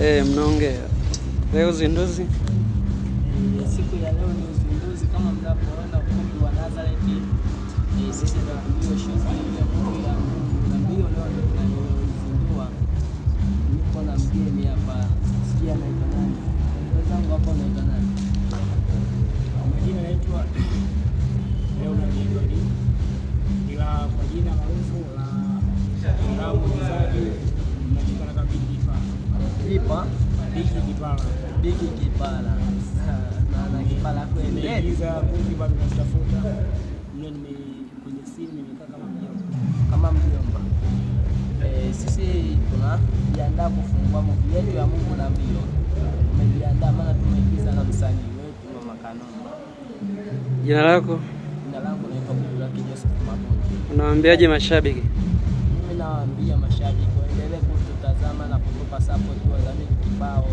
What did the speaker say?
Mnaongea leo uzinduzi. Siku ya leo ni uzinduzi kama mnapoona ukumbi wa Nazareth. Sisi ndio shughuli ya kuya na mbio leo ndio tunazindua. Niko na mgeni hapa. Sikia anaitwa nani? Wenzangu hapo anaitwa nani? Majina naitwa leo na Jidoni. Ila kwa jina maarufu la Ramu Mzaji mnajulikana kama Big Kipala. Big Kipala. Na Kipala kweli. Niliza kundi bado natafuta. Mimi kwenye simu nimekaa kama mjomba. Sisi tunajiandaa kufungua movie yetu ya Mungu na Mbio. Tumejiandaa maana tumeigiza na msanii wetu Mama Kanoni. Jina lako? Jina langu naitwa Bulaki Joseph Mabonde. Unawaambiaje mashabiki? Mimi nawaambia mashabiki waendelee kututazama na kutupa support, wadhamini kibao.